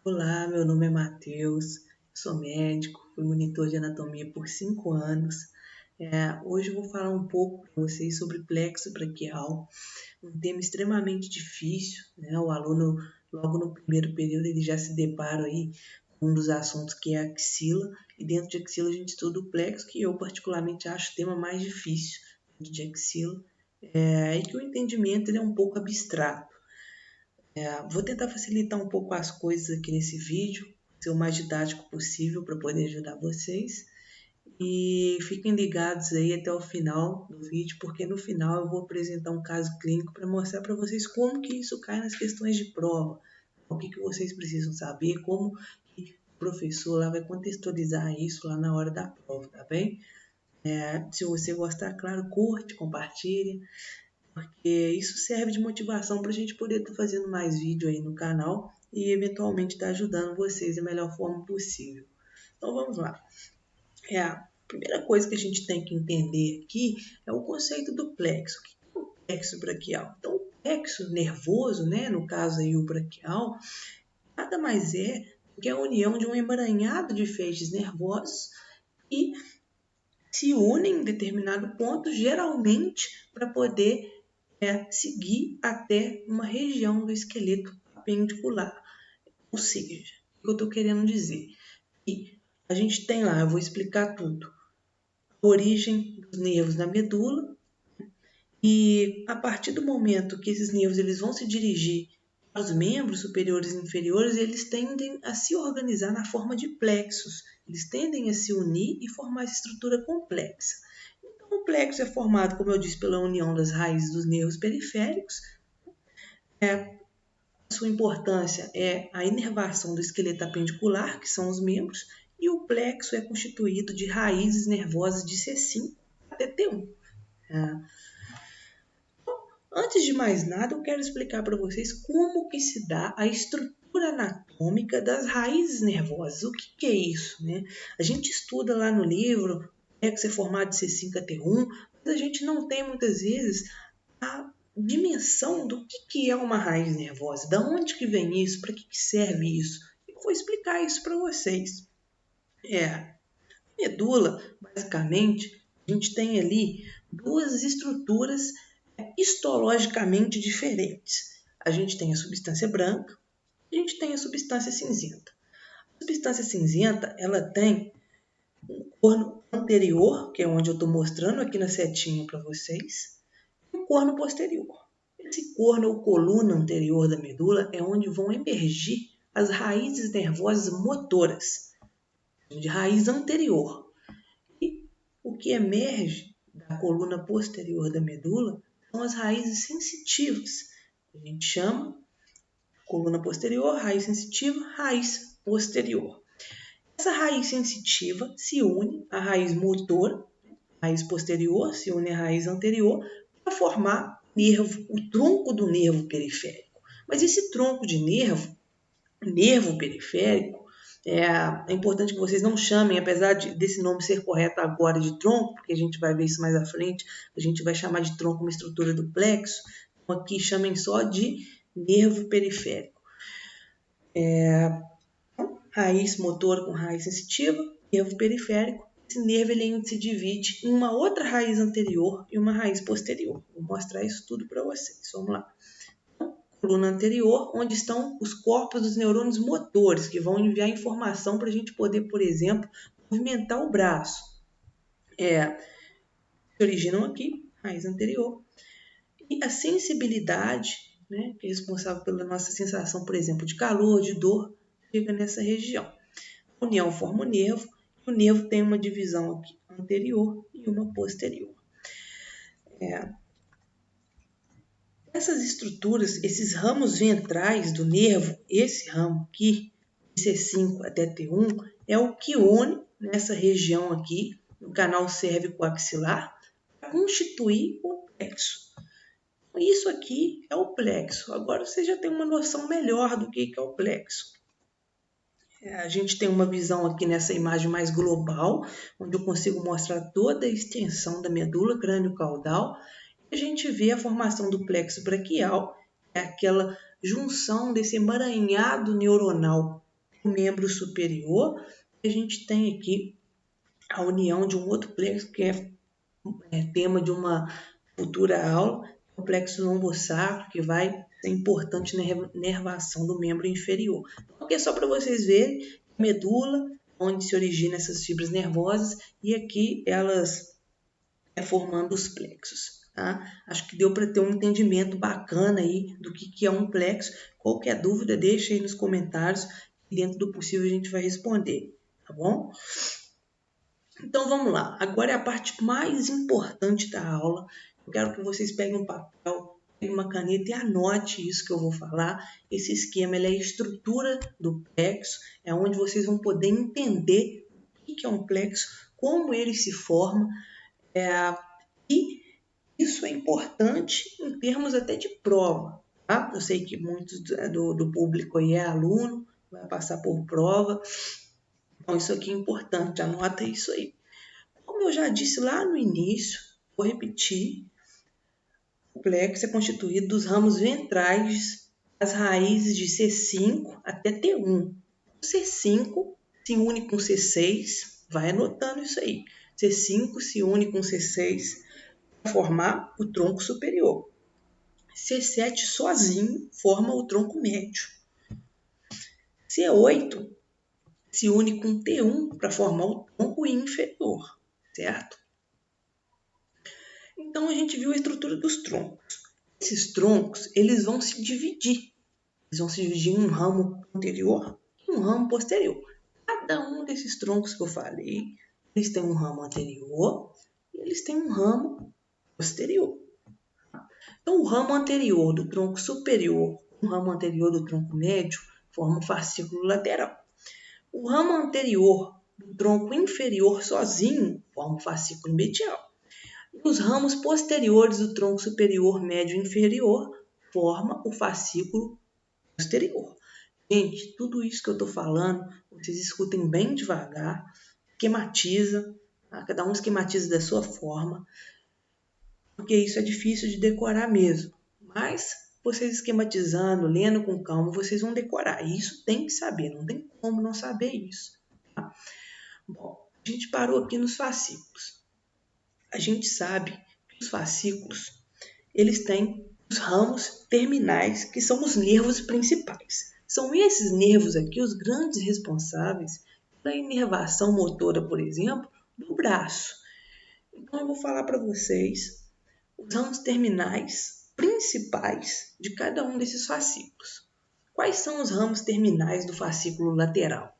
Olá, meu nome é Matheus, sou médico, fui monitor de anatomia por 5 anos. Hoje eu vou falar um pouco para vocês sobre plexo braquial, um tema extremamente difícil, né? O aluno, logo no primeiro período, ele já se depara aí com um dos assuntos que é a axila, e dentro de axila a gente estuda o plexo, que eu particularmente acho o tema mais difícil de axila, e que o entendimento ele é um pouco abstrato. Vou tentar facilitar um pouco as coisas aqui nesse vídeo, ser o mais didático possível para poder ajudar vocês. E fiquem ligados aí até o final do vídeo, porque no final eu vou apresentar um caso clínico para mostrar para vocês como que isso cai nas questões de prova, o que vocês precisam saber, como que o professor lá vai contextualizar isso lá na hora da prova, tá bem? Se você gostar, claro, curte, compartilhe, porque isso serve de motivação para a gente poder estar fazendo mais vídeo aí no canal e eventualmente estar ajudando vocês da melhor forma possível. Então vamos lá. A primeira coisa que a gente tem que entender aqui é o conceito do plexo. O que é o plexo braquial? Então, o plexo nervoso, né, no caso aí o braquial, nada mais é do que a união de um emaranhado de feixes nervosos que se unem em determinado ponto, geralmente para poder seguir até uma região do esqueleto apendicular. Ou seja, o que eu estou querendo dizer? E a gente tem lá, eu vou explicar tudo, a origem dos nervos na medula, e a partir do momento que esses nervos eles vão se dirigir aos membros superiores e inferiores, eles tendem a se organizar na forma de plexos, eles tendem a se unir e formar essa estrutura complexa. Então, o plexo é formado, como eu disse, pela união das raízes dos nervos periféricos. Sua importância é a inervação do esqueleto apendicular, que são os membros, e o plexo é constituído de raízes nervosas de C5 até T1. Antes de mais nada, eu quero explicar para vocês como que se dá a estrutura anatômica das raízes nervosas. O que é isso, né? A gente estuda lá no livro, que é formado de C5 a T1, mas a gente não tem muitas vezes a dimensão do que é uma raiz nervosa, da onde que vem isso, para que serve isso. Eu vou explicar isso para vocês. Medula, basicamente, a gente tem ali duas estruturas histologicamente diferentes. A gente tem a substância branca, a gente tem a substância cinzenta. A substância cinzenta, ela tem um corno anterior, que é onde eu estou mostrando aqui na setinha para vocês, e um corno posterior. Esse corno ou coluna anterior da medula é onde vão emergir as raízes nervosas motoras, de raiz anterior. E o que emerge da coluna posterior da medula são as raízes sensitivas. A gente chama coluna posterior, raiz sensitiva, raiz posterior. Essa raiz sensitiva se une à raiz motora, raiz posterior se une à raiz anterior, para formar nervo, o tronco do nervo periférico. Mas esse tronco de nervo periférico, é importante que vocês não chamem, apesar desse nome ser correto agora de tronco, porque a gente vai ver isso mais à frente, a gente vai chamar de tronco uma estrutura do plexo, então aqui chamem só de nervo periférico. Raiz motora com raiz sensitiva, nervo periférico. Esse nervo ele se divide em uma outra raiz anterior e uma raiz posterior. Vou mostrar isso tudo para vocês. Vamos lá. Coluna anterior, onde estão os corpos dos neurônios motores, que vão enviar informação para a gente poder, por exemplo, movimentar o braço. Se originam aqui, raiz anterior. E a sensibilidade, né, que é responsável pela nossa sensação, por exemplo, de calor, de dor, fica nessa região. A união forma o nervo, e o nervo tem uma divisão aqui anterior e uma posterior. Essas estruturas, esses ramos ventrais do nervo, esse ramo aqui, de C5 até T1, é o que une nessa região aqui, no canal cérvico-axilar, para constituir o plexo. Isso aqui é o plexo. Agora você já tem uma noção melhor do que é o plexo. A gente tem uma visão aqui nessa imagem mais global, onde eu consigo mostrar toda a extensão da medula crânio-caudal. A gente vê a formação do plexo braquial, é aquela junção desse emaranhado neuronal o membro superior, a gente tem aqui a união de um outro plexo que é tema de uma futura aula, o plexo lombosacro, que vai ser importante na inervação do membro inferior. Então, aqui é só para vocês verem a medula, onde se originam essas fibras nervosas, e aqui elas formando os plexos. Tá? Acho que deu para ter um entendimento bacana aí do que é um plexo. Qualquer dúvida, deixa aí nos comentários, e dentro do possível a gente vai responder, tá bom? Então vamos lá, agora é a parte mais importante da aula. Eu quero que vocês peguem um papel, peguem uma caneta e anote isso que eu vou falar. Esse esquema ele é a estrutura do plexo, é onde vocês vão poder entender o que é um plexo, como ele se forma, e isso é importante em termos até de prova. Tá? Eu sei que muitos do público aí é aluno, vai passar por prova, então isso aqui é importante, anota isso aí. Como eu já disse lá no início, vou repetir, o plexo é constituído dos ramos ventrais das raízes de C5 até T1. O C5 se une com C6, vai anotando isso aí. C5 se une com C6 para formar o tronco superior. C7 sozinho forma o tronco médio. C8 se une com T1 para formar o tronco inferior, certo? Então a gente viu a estrutura dos troncos. Esses troncos, eles vão se dividir. Eles vão se dividir em um ramo anterior e um ramo posterior. Cada um desses troncos que eu falei, eles têm um ramo anterior e eles têm um ramo posterior. Então o ramo anterior do tronco superior com o ramo anterior do tronco médio formam um fascículo lateral. O ramo anterior do tronco inferior sozinho forma um fascículo medial. E os ramos posteriores do tronco superior, médio e inferior formam o fascículo posterior. Gente, tudo isso que eu estou falando, vocês escutem bem devagar, esquematiza, tá? Cada um esquematiza da sua forma, porque isso é difícil de decorar mesmo. Mas vocês esquematizando, lendo com calma, vocês vão decorar. E isso tem que saber, não tem como não saber isso. Tá? Bom, a gente parou aqui nos fascículos. A gente sabe que os fascículos, eles têm os ramos terminais, que são os nervos principais. São esses nervos aqui os grandes responsáveis pela inervação motora, por exemplo, do braço. Então eu vou falar para vocês os ramos terminais principais de cada um desses fascículos. Quais são os ramos terminais do fascículo lateral?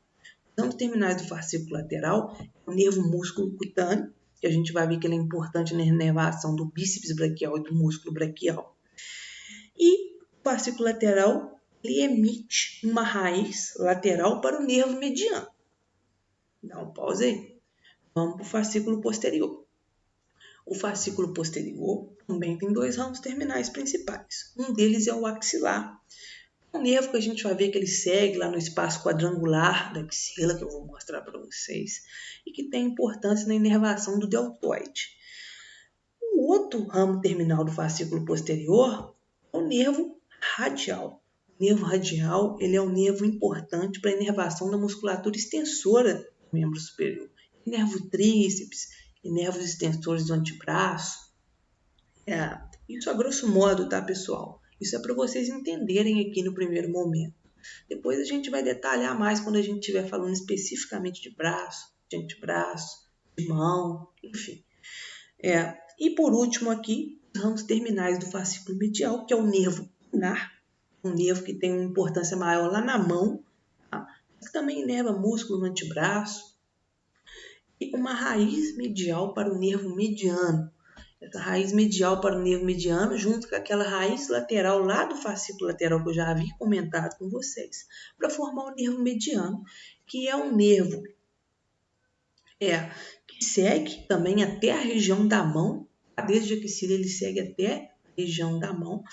Os ramos terminais do fascículo lateral é o nervo músculo cutâneo, que a gente vai ver que ele é importante na inervação do bíceps braquial e do músculo braquial. E o fascículo lateral, ele emite uma raiz lateral para o nervo mediano. Dá um pause aí. Vamos para o fascículo posterior. O fascículo posterior também tem dois ramos terminais principais. Um deles é o axilar. Um nervo que a gente vai ver que ele segue lá no espaço quadrangular da axila, que eu vou mostrar para vocês, e que tem importância na inervação do deltoide. O outro ramo terminal do fascículo posterior é o nervo radial. O nervo radial ele é um nervo importante para a inervação da musculatura extensora do membro superior. Nervo tríceps e nervos extensores do antebraço. Isso a grosso modo, tá, pessoal? Isso é para vocês entenderem aqui no primeiro momento. Depois a gente vai detalhar mais quando a gente estiver falando especificamente de braço, de antebraço, de mão, enfim. E por último aqui, os ramos terminais do fascículo medial, que é o nervo ulnar, um nervo que tem uma importância maior lá na mão, tá? Mas que também inerva músculo no antebraço. E uma raiz medial para o nervo mediano. Essa raiz medial para o nervo mediano, junto com aquela raiz lateral lá do fascículo lateral que eu já havia comentado com vocês, para formar o nervo mediano, que é um nervo que segue também até a região da mão, desde a axila ele segue até a região da mão,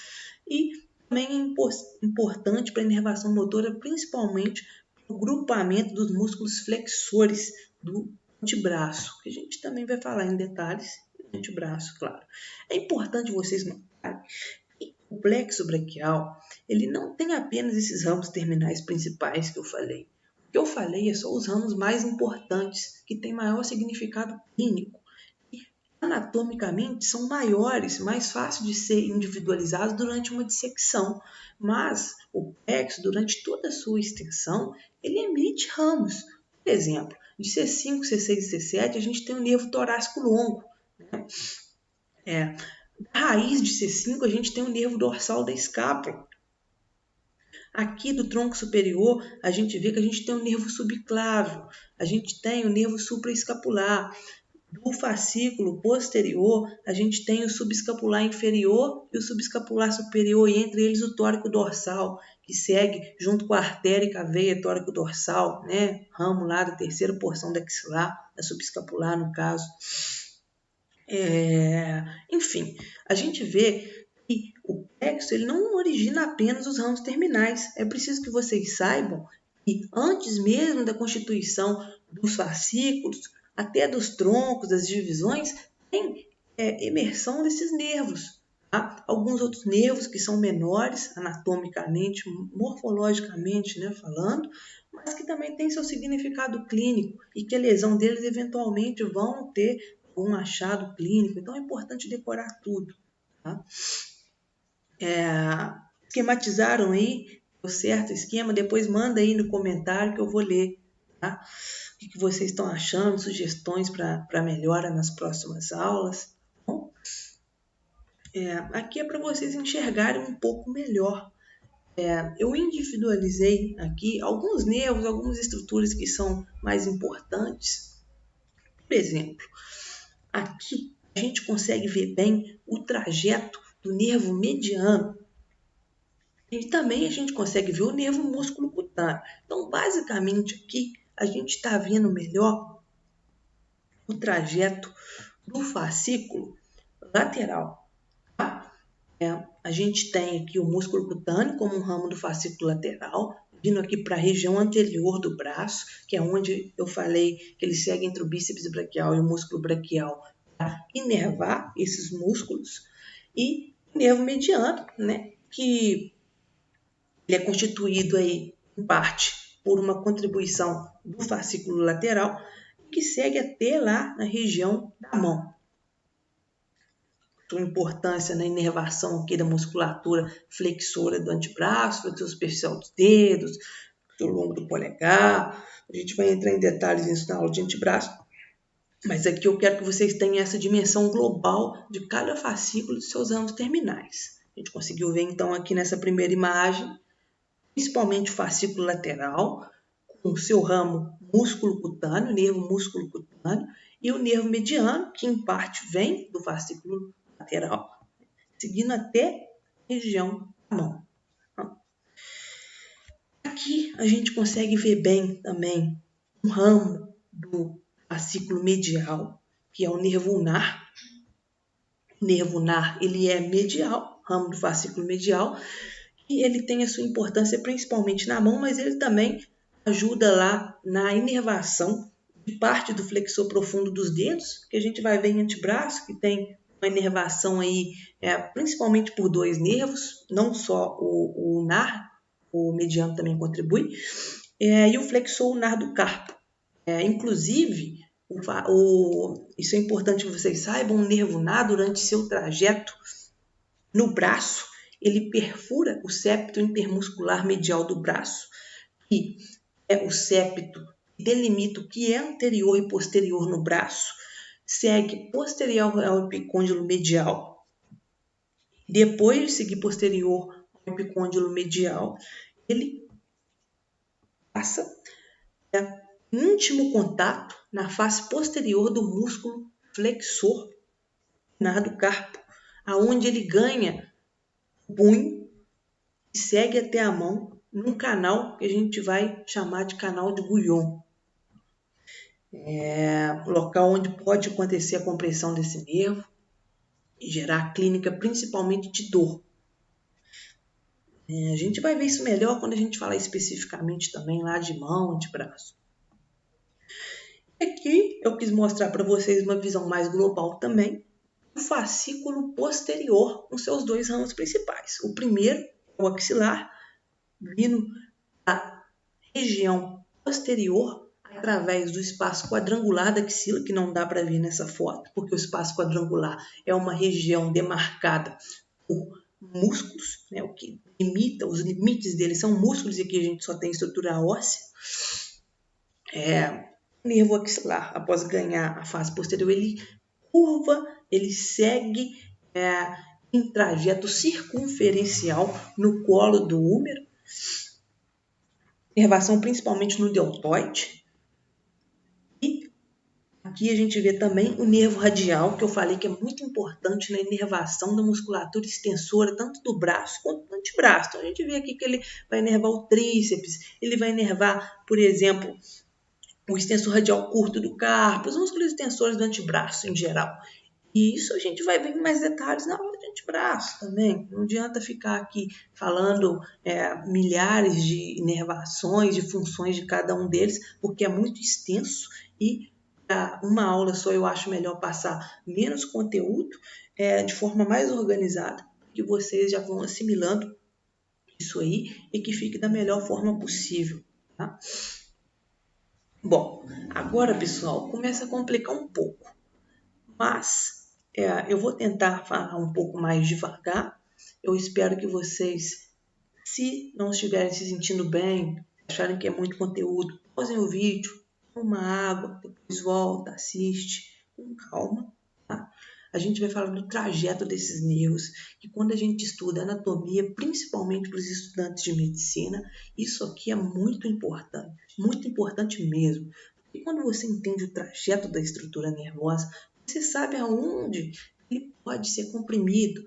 e também é importante para a inervação motora, principalmente para o grupamento dos músculos flexores do antebraço, que a gente também vai falar em detalhes do antebraço, claro. É importante vocês notarem que o plexo braquial, ele não tem apenas esses ramos terminais principais que eu falei. O que eu falei é só os ramos mais importantes, que têm maior significado clínico. E anatomicamente são maiores, mais fáceis de ser individualizados durante uma dissecção. Mas o plexo, durante toda a sua extensão, ele emite ramos. Por exemplo, de C5, C6 e C7, a gente tem o nervo torácico longo, né? Da raiz de C5, a gente tem o nervo dorsal da escápula. Aqui do tronco superior, a gente vê que a gente tem o nervo subclávio, a gente tem o nervo supraescapular. Do fascículo posterior, a gente tem o subescapular inferior e o subescapular superior, e entre eles o tóraco dorsal, que segue junto com a artéria e com a veia tóraco dorsal, né? Ramo lá da terceira porção da axilar, da subescapular no caso. Enfim, a gente vê que o plexo ele não origina apenas os ramos terminais. É preciso que vocês saibam que antes mesmo da constituição dos fascículos, até dos troncos, das divisões, tem emersão desses nervos. Tá? Alguns outros nervos que são menores anatomicamente, morfologicamente, né, falando, mas que também têm seu significado clínico e que a lesão deles eventualmente vão ter um achado clínico. Então é importante decorar tudo. Tá? Esquematizaram aí o certo esquema? Depois manda aí no comentário que eu vou ler. Tá? O que vocês estão achando, sugestões para melhora nas próximas aulas. Bom, aqui é para vocês enxergarem um pouco melhor. Eu individualizei aqui alguns nervos, algumas estruturas que são mais importantes. Por exemplo, aqui a gente consegue ver bem o trajeto do nervo mediano. E também a gente consegue ver o nervo músculo cutâneo. Então, basicamente aqui a gente está vendo melhor o trajeto do fascículo lateral. Tá? A gente tem aqui o músculo cutâneo como um ramo do fascículo lateral, vindo aqui para a região anterior do braço, que é onde eu falei que ele segue entre o bíceps braquial e o músculo braquial para inervar esses músculos. E o nervo mediano, né, que ele é constituído aí, em parte, por uma contribuição do fascículo lateral, que segue até lá na região da mão. Sua importância na inervação aqui da musculatura flexora do antebraço, flexor superficial dos dedos, do longo do polegar. A gente vai entrar em detalhes nisso na aula de antebraço. Mas aqui eu quero que vocês tenham essa dimensão global de cada fascículo dos seus ramos terminais. A gente conseguiu ver então aqui nessa primeira imagem, principalmente o fascículo lateral, com o seu ramo músculo cutâneo, nervo músculo cutâneo, e o nervo mediano, que em parte vem do fascículo lateral, seguindo até a região da mão. Aqui a gente consegue ver bem também um ramo do fascículo medial, que é o nervo ulnar. O nervo ulnar ele é medial, ramo do fascículo medial, e ele tem a sua importância principalmente na mão, mas ele também ajuda lá na inervação de parte do flexor profundo dos dedos, que a gente vai ver em antebraço, que tem uma inervação aí, principalmente por dois nervos, não só o ulnar, o mediano também contribui, e o flexor ulnar do carpo. Inclusive, isso é importante que vocês saibam, o nervo ulnar, durante seu trajeto no braço, ele perfura o septo intermuscular medial do braço, que é o septo que delimita o que é anterior e posterior no braço, segue posterior ao epicôndilo medial. Depois de seguir posterior ao epicôndilo medial, ele passa íntimo contato na face posterior do músculo flexor do carpo, aonde ele ganha o punho e segue até a mão num canal que a gente vai chamar de canal de Guyon. Local onde pode acontecer a compressão desse nervo e gerar clínica principalmente de dor. A gente vai ver isso melhor quando a gente falar especificamente também lá de mão, de braço. Aqui eu quis mostrar para vocês uma visão mais global também do fascículo posterior com seus dois ramos principais. O primeiro é o axilar, vindo da região posterior através do espaço quadrangular da axila, que não dá para ver nessa foto, porque o espaço quadrangular é uma região demarcada por músculos, né? O que limita, os limites deles são músculos, e aqui a gente só tem estrutura óssea. O nervo axilar, após ganhar a face posterior, ele curva, ele segue em trajeto circunferencial no colo do húmero, inervação principalmente no deltoide. E aqui a gente vê também o nervo radial, que eu falei que é muito importante na inervação da musculatura extensora, tanto do braço quanto do antebraço. Então a gente vê aqui que ele vai inervar o tríceps, ele vai inervar, por exemplo, o extensor radial curto do carpo, os músculos extensores do antebraço em geral. E isso a gente vai ver em mais detalhes na aula de antebraço também. Não adianta ficar aqui falando milhares de inervações, de funções de cada um deles, porque é muito extenso e para uma aula só eu acho melhor passar menos conteúdo de forma mais organizada, que vocês já vão assimilando isso aí e que fique da melhor forma possível, tá? Bom, agora, pessoal, começa a complicar um pouco, mas eu vou tentar falar um pouco mais devagar. Eu espero que vocês, se não estiverem se sentindo bem, acharem que é muito conteúdo, pausem o vídeo, tomem uma água, depois volta, assiste com calma, tá? A gente vai falar do trajeto desses nervos, que quando a gente estuda anatomia, principalmente para os estudantes de medicina, isso aqui é muito importante mesmo. E quando você entende o trajeto da estrutura nervosa, você sabe aonde ele pode ser comprimido,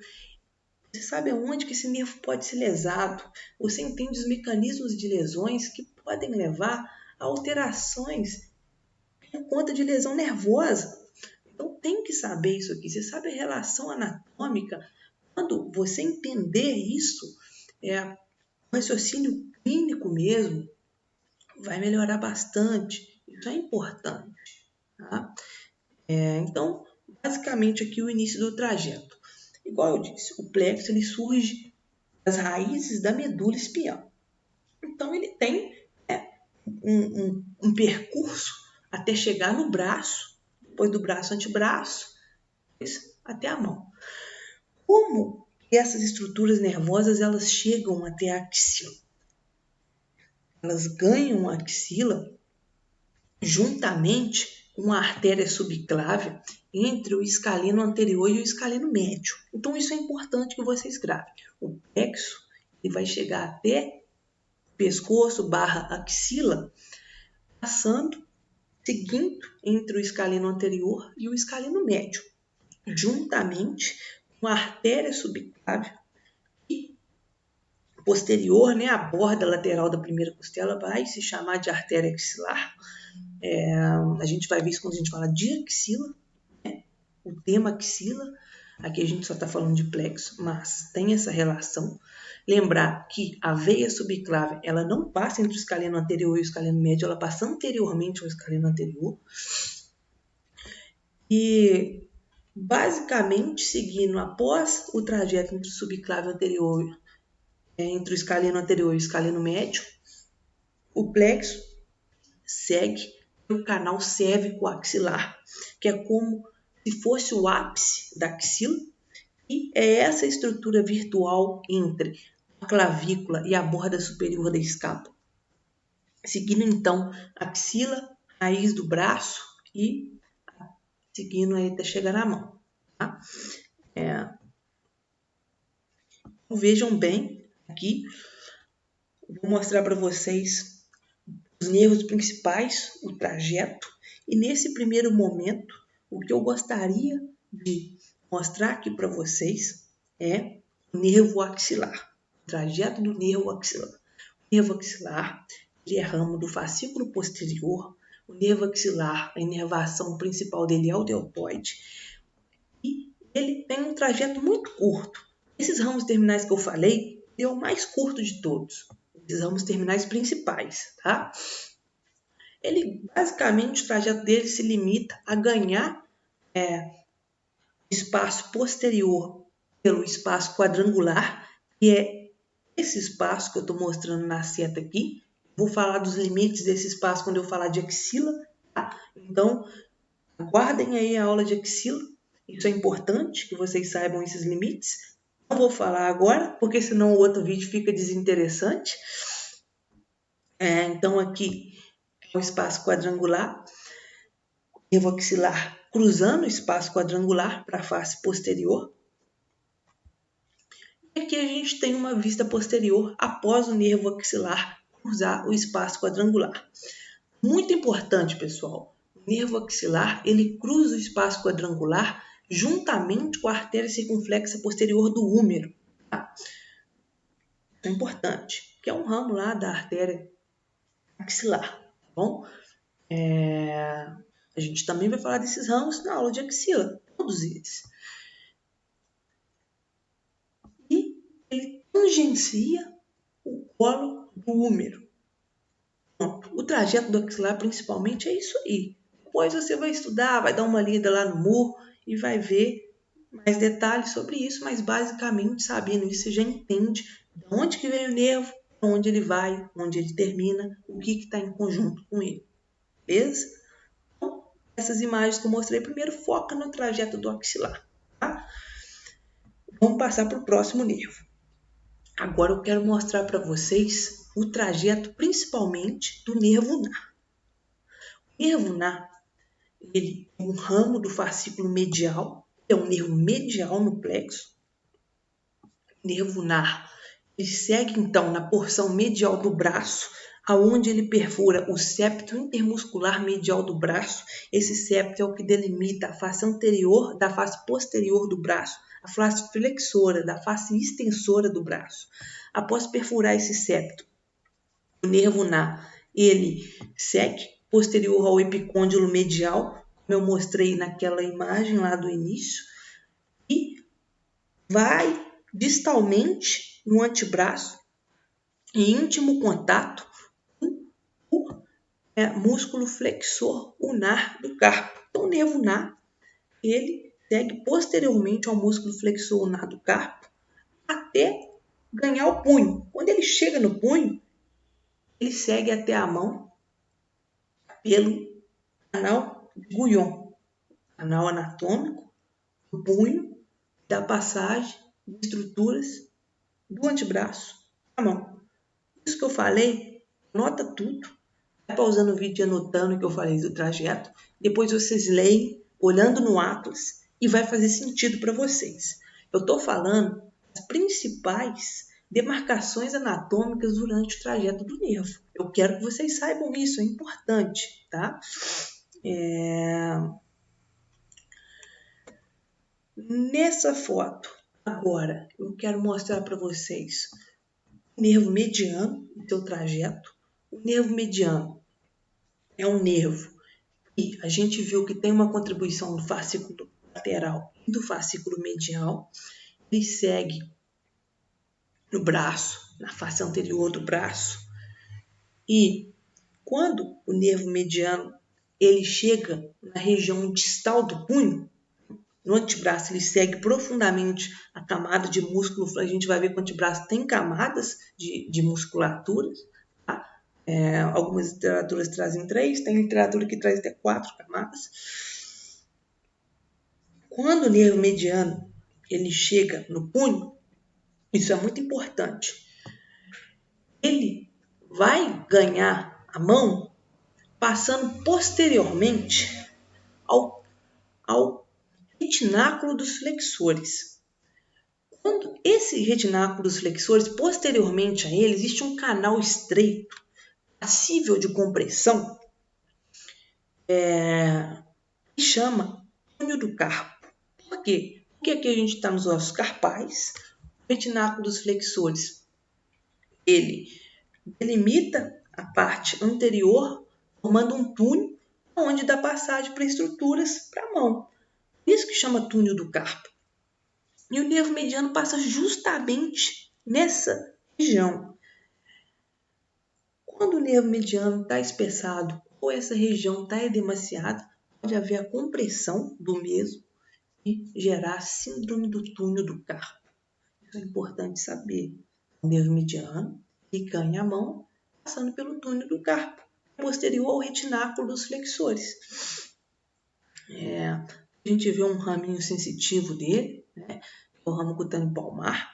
você sabe aonde que esse nervo pode ser lesado, você entende os mecanismos de lesões que podem levar a alterações por conta de lesão nervosa. Então tem que saber isso aqui. Você sabe a relação anatômica. Quando você entender isso, o raciocínio clínico mesmo vai melhorar bastante. Isso é importante, tá? Então, basicamente aqui o início do trajeto. Igual eu disse, o plexo ele surge das raízes da medula espinhal. Então ele tem um percurso até chegar no braço, depois do braço antebraço, até a mão. Como essas estruturas nervosas elas chegam até a axila? Elas ganham a axila juntamente com a artéria subclávia entre o escaleno anterior e o escaleno médio. Então isso é importante que vocês gravem. O plexo ele vai chegar até o pescoço / axila, passando, seguindo entre o escaleno anterior e o escaleno médio, juntamente com a artéria subclávia e posterior, né, a borda lateral da primeira costela vai se chamar de artéria axilar. A gente vai ver isso quando a gente fala de axila, né? O tema axila, aqui a gente só está falando de plexo, mas tem essa relação. Lembrar que a veia subclávia, ela não passa entre o escaleno anterior e o escaleno médio, ela passa anteriormente ao escaleno anterior. E basicamente seguindo após o trajeto entre o subclávio anterior, entre o escaleno anterior e o escaleno médio, o plexo segue o canal cérvico-axilar, que é como se fosse o ápice da axila, e é essa estrutura virtual entre a clavícula e a borda superior da escápula. Seguindo então a axila, raiz do braço e seguindo aí até chegar na mão. Tá? Vejam bem aqui, vou mostrar para vocês os nervos principais, o trajeto, e nesse primeiro momento, o que eu gostaria de mostrar aqui para vocês é o nervo axilar, o trajeto do nervo axilar. O nervo axilar ele é ramo do fascículo posterior, o nervo axilar, a inervação principal dele é o deltoide, e ele tem um trajeto muito curto. Esses ramos terminais que eu falei, ele é o mais curto de todos, esses ramos terminais principais, tá? Ele, basicamente, o trajeto dele se limita a ganhar espaço posterior pelo espaço quadrangular, que é esse espaço que eu estou mostrando na seta aqui, Vou falar dos limites desse espaço quando eu falar de axila, tá? Então, aguardem aí a aula de axila. Isso é importante que vocês saibam esses limites. Não vou falar agora, porque senão o outro vídeo fica desinteressante. Então, aqui é o espaço quadrangular. Nervo axilar cruzando o espaço quadrangular para a face posterior. E aqui a gente tem uma vista posterior após o nervo axilar cruzar o espaço quadrangular. Muito importante, pessoal, o nervo axilar ele cruza o espaço quadrangular juntamente com a artéria circunflexa posterior do húmero. Tá? Isso é importante, que é um ramo lá da artéria axilar, tá bom? A gente também vai falar desses ramos na aula de axila, todos eles. E ele tangencia o colo do húmero. Pronto. O trajeto do axilar principalmente é isso aí. Depois você vai estudar, vai dar uma lida lá no muro e vai ver mais detalhes sobre isso, mas basicamente sabendo isso você já entende de onde que vem o nervo, onde ele vai, onde ele termina, o que está em conjunto com ele. Beleza? Então, essas imagens que eu mostrei primeiro foca no trajeto do axilar. Tá? Vamos passar para o próximo nervo. Agora eu quero mostrar para vocês o trajeto principalmente do nervo ulnar. O nervo ulnar ele é um ramo do fascículo medial, é um nervo medial no plexo. O nervo ulnar ele segue então na porção medial do braço, aonde ele perfura o septo intermuscular medial do braço. Esse septo é o que delimita a face anterior da face posterior do braço, a face flexora da face extensora do braço. Após perfurar esse septo, o nervo ulnar ele segue posterior ao epicôndilo medial, como eu mostrei naquela imagem lá do início, e vai distalmente no antebraço, em íntimo contato com o músculo flexor ulnar do carpo. Então, o nervo ulnar, ele segue posteriormente ao músculo flexor ulnar do carpo até ganhar o punho. Quando ele chega no punho, ele segue até a mão pelo canal de Guyon, canal anatômico do punho, da passagem de estruturas do antebraço à mão. Isso que eu falei, anota tudo. Vai pausando o vídeo e anotando o que eu falei do trajeto. Depois vocês leem, olhando no Atlas, e vai fazer sentido para vocês. Eu estou falando das principais demarcações anatômicas durante o trajeto do nervo. Eu quero que vocês saibam isso, é importante, tá? Nessa foto, agora, eu quero mostrar para vocês o nervo mediano e seu trajeto. O nervo mediano é um nervo que a gente viu que tem uma contribuição do fascículo lateral e do fascículo medial. Ele segue no braço, na face anterior do braço. E quando o nervo mediano ele chega na região distal do punho, no antebraço ele segue profundamente a camada de músculo. A gente vai ver que o antebraço tem camadas de musculaturas. Tá? Algumas literaturas trazem 3, tem literatura que traz até 4 camadas. Quando o nervo mediano ele chega no punho, isso é muito importante. Ele vai ganhar a mão passando posteriormente ao retináculo dos flexores. Quando esse retináculo dos flexores, posteriormente a ele, existe um canal estreito, passível de compressão, que chama túnel do carpo. Por quê? Porque aqui a gente está nos ossos carpais, o retináculo dos flexores, ele delimita a parte anterior, formando um túnel, onde dá passagem para estruturas para a mão. Isso que chama túnel do carpo. E o nervo mediano passa justamente nessa região. Quando o nervo mediano está espessado ou essa região está edemaciada, pode haver a compressão do mesmo e gerar síndrome do túnel do carpo. Isso é importante saber. O nervo mediano ele ganha a mão, passando pelo túnel do carpo, posterior ao retináculo dos flexores. A gente vê um raminho sensitivo dele, né? O ramo cutâneo palmar.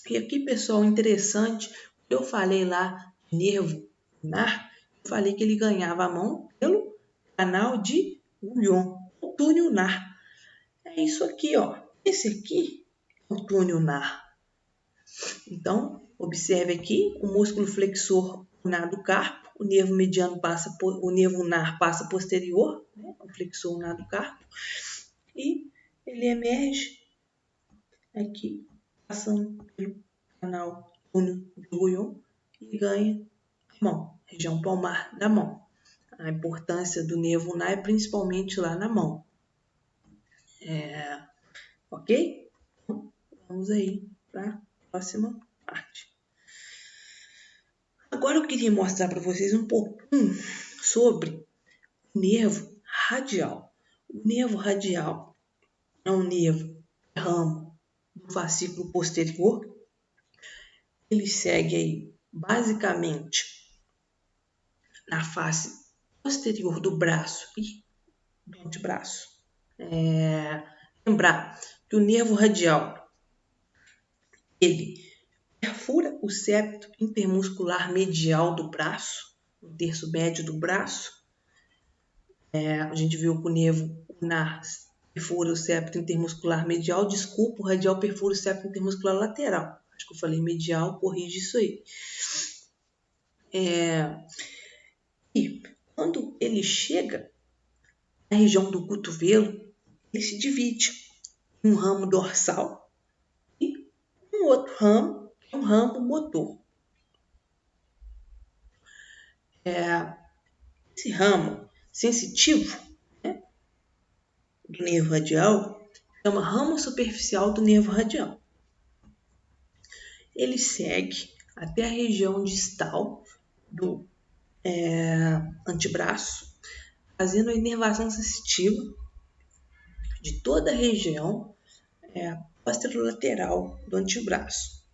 E aqui, pessoal, interessante, eu falei lá de nervo ulnar, eu falei que ele ganhava a mão pelo canal de Guyon, o túnel ulnar. É isso aqui, ó. Esse aqui é o túnel ulnar. Então, observe aqui o músculo flexor ulnar do carpo, o nervo mediano passa o nervo ulnar passa posterior, né, o flexor ulnar do carpo, e ele emerge aqui, passando pelo canal túnel de Guyon e ganha a mão, região palmar da mão. A importância do nervo ulnar é principalmente lá na mão. Ok? Então, vamos aí para a próxima parte. Agora eu queria mostrar para vocês um pouquinho sobre o nervo radial. O nervo radial é um nervo ramo do fascículo posterior. Ele segue aí basicamente na face posterior do braço e do antebraço. Lembrar que o nervo radial ele perfura o septo intermuscular medial do braço, o terço médio do braço. A gente viu que o nervo ulnar perfura o septo intermuscular medial. Desculpa, o radial perfura o septo intermuscular lateral. Acho que eu falei medial, corrige isso aí. E quando ele chega na região do cotovelo, ele se divide em um ramo dorsal e um outro ramo, que é um ramo motor. Esse ramo sensitivo, né, do nervo radial chama ramo superficial do nervo radial. Ele segue até a região distal do antebraço, fazendo a inervação sensitiva de toda a região posterolateral do antebraço.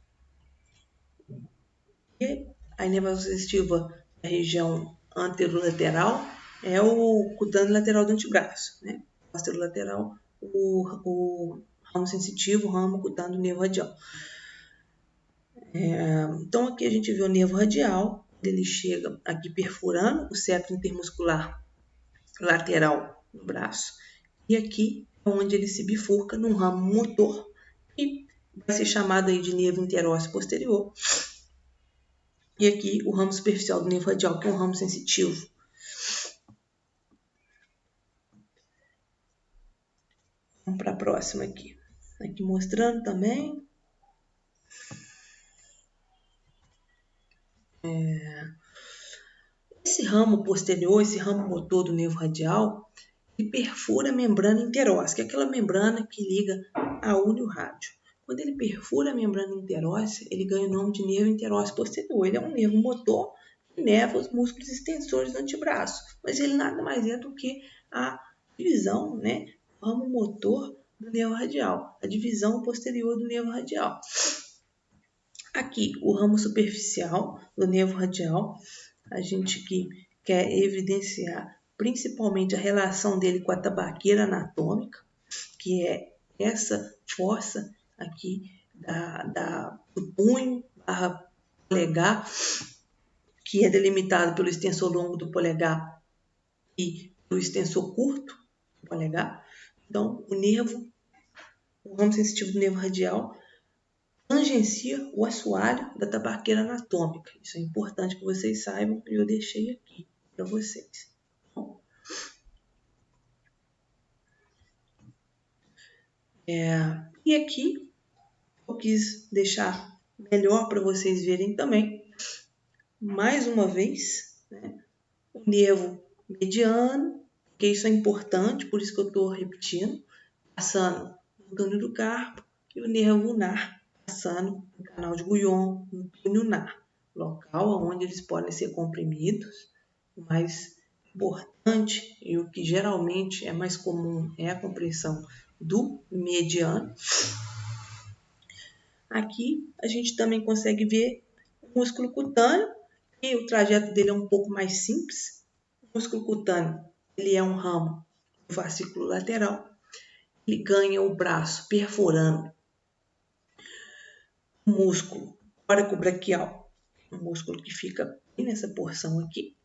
E a inervação sensitiva da região anterolateral é o cutâneo lateral do antebraço, né? Posterolateral, o ramo sensitivo, o ramo cutâneo do nervo radial. Então aqui a gente vê o nervo radial, ele chega aqui perfurando o septo intermuscular lateral do braço, e aqui é onde ele se bifurca num ramo motor, que vai ser chamado aí de nervo interósseo posterior. E aqui o ramo superficial do nervo radial, que é um ramo sensitivo. Vamos para a próxima aqui. Aqui mostrando também. Esse ramo posterior, esse ramo motor do nervo radial, ele perfura a membrana interóssea, que é aquela membrana que liga a unha e o rádio. Quando ele perfura a membrana interóssea, ele ganha o nome de nervo interósseo posterior. Ele é um nervo motor que inerva os músculos extensores do antebraço, mas ele nada mais é do que a divisão, né, o ramo motor do nervo radial, a divisão posterior do nervo radial. Aqui, o ramo superficial do nervo radial, a gente que quer evidenciar principalmente a relação dele com a tabaqueira anatômica, que é essa fossa aqui do punho barra polegar, que é delimitado pelo extensor longo do polegar e pelo extensor curto do polegar. Então, o ramo sensitivo do nervo radial tangencia o assoalho da tabaqueira anatômica. Isso é importante que vocês saibam e eu deixei aqui para vocês. E aqui eu quis deixar melhor para vocês verem também, mais uma vez, né, o nervo mediano, que isso é importante, por isso que eu estou repetindo, passando no túnel do carpo, e o nervo ulnar, passando no canal de Guyon, no túnel ulnar, local onde eles podem ser comprimidos. O mais importante e o que geralmente é mais comum é a compressão do mediano. Aqui a gente também consegue ver O músculo cutâneo, e o trajeto dele é um pouco mais simples. O músculo cutâneo, ele é um ramo do fascículo lateral. Ele ganha o braço perfurando o músculo coracobraquial, um músculo que fica bem nessa porção aqui.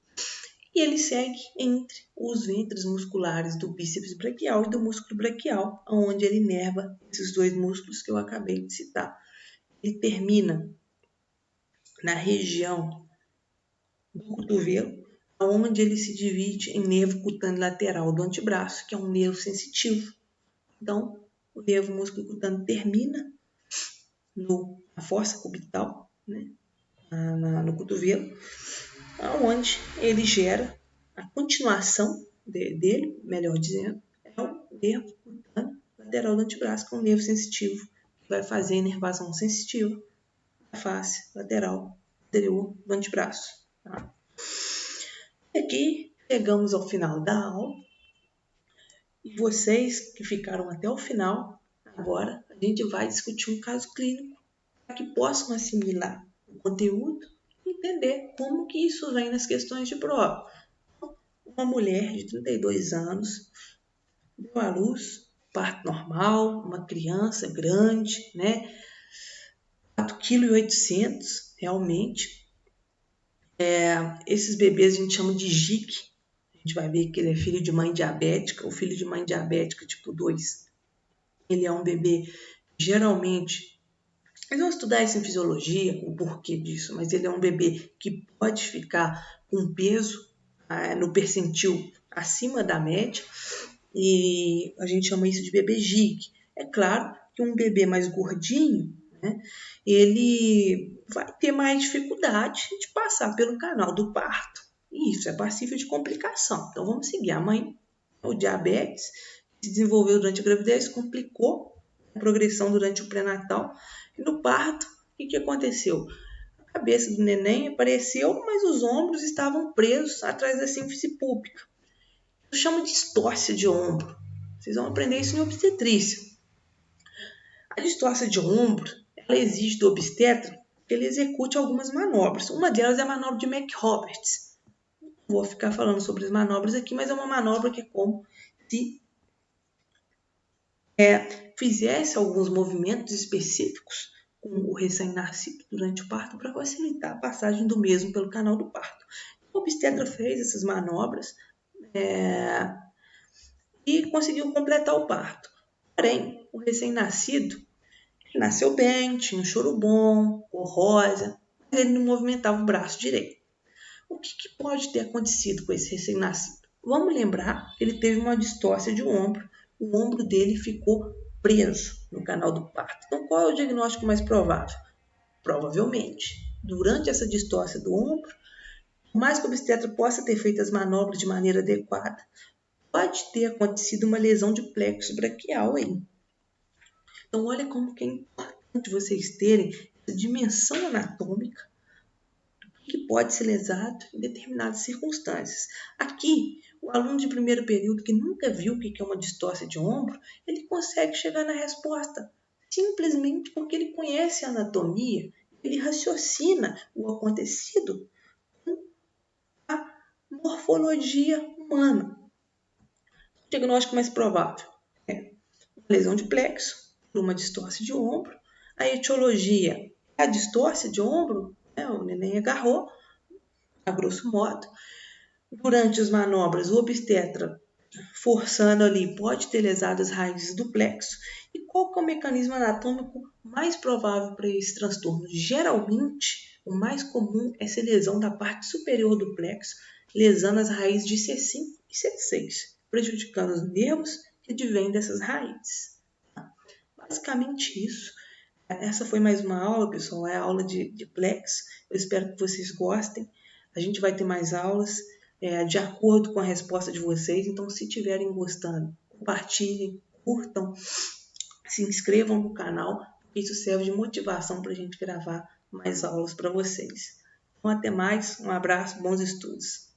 E ele segue entre os ventres musculares do bíceps braquial e do músculo braquial, onde ele inerva esses dois músculos que eu acabei de citar. Ele termina na região do cotovelo, onde ele se divide em nervo cutâneo lateral do antebraço, que é um nervo sensitivo. Então, o nervo músculo cutâneo termina na fossa cubital, né, no cotovelo, onde ele gera a continuação dele, melhor dizendo, é o nervo cutâneo lateral do antebraço, que é um nervo sensitivo, que vai fazer a inervação sensitiva da face lateral anterior do antebraço. Tá? E aqui chegamos ao final da aula. E vocês que ficaram até o final, agora a gente vai discutir um caso clínico para que possam assimilar o conteúdo e entender como que isso vem nas questões de prova. Uma mulher de 32 anos deu à luz, parto normal, uma criança grande, né? 4,8 kg realmente. Esses bebês a gente chama de GIC. A gente vai ver que ele é filho de mãe diabética, ou filho de mãe diabética tipo 2. Ele é um bebê, geralmente, eles vão estudar isso em fisiologia, o porquê disso, mas ele é um bebê que pode ficar com peso no percentil acima da média, e a gente chama isso de bebê GIC. É claro que um bebê mais gordinho, né, ele vai ter mais dificuldade de passar pelo canal do parto, e isso é passível de complicação. Então vamos seguir. A mãe, o diabetes, se desenvolveu durante a gravidez, complicou a progressão durante o pré-natal, e no parto, o que aconteceu? A cabeça do neném apareceu, mas os ombros estavam presos atrás da sínfise púbica. Eu chamo de distócia de ombro. Vocês vão aprender isso em obstetrícia. A distócia de ombro, ela exige do obstetra que ele execute algumas manobras. Uma delas é a manobra de McRoberts. Não vou ficar falando sobre as manobras aqui, mas é uma manobra que é como se fizesse alguns movimentos específicos com o recém-nascido durante o parto para facilitar a passagem do mesmo pelo canal do parto. O obstetra fez essas manobras e conseguiu completar o parto. Porém, o recém-nascido nasceu bem, tinha um choro bom, cor rosa, mas ele não movimentava o braço direito. O que pode ter acontecido com esse recém-nascido? Vamos lembrar que ele teve uma distócia de ombro. O ombro dele ficou preso no canal do parto. Então, qual é o diagnóstico mais provável? Provavelmente, durante essa distócia do ombro, por mais que o obstetra possa ter feito as manobras de maneira adequada, pode ter acontecido uma lesão de plexo braquial aí. Então, olha como que é importante vocês terem essa dimensão anatômica que pode ser lesado em determinadas circunstâncias. Aqui, o aluno de primeiro período que nunca viu o que é uma distócia de ombro, ele consegue chegar na resposta simplesmente porque ele conhece a anatomia, ele raciocina o acontecido com a morfologia humana. O diagnóstico mais provável é uma lesão de plexo por uma distócia de ombro. A etiologia é a distócia de ombro, o neném agarrou, a grosso modo. Durante as manobras, o obstetra, forçando ali, pode ter lesado as raízes do plexo. E qual que é o mecanismo anatômico mais provável para esse transtorno? Geralmente, o mais comum é ser lesão da parte superior do plexo, lesando as raízes de C5 e C6, prejudicando os nervos que advêm dessas raízes. Basicamente isso. Essa foi mais uma aula, pessoal, é a aula de plexo. Eu espero que vocês gostem. A gente vai ter mais aulas de acordo com a resposta de vocês. Então, se estiverem gostando, compartilhem, curtam, se inscrevam no canal. Isso serve de motivação para a gente gravar mais aulas para vocês. Então, até mais. Um abraço, bons estudos.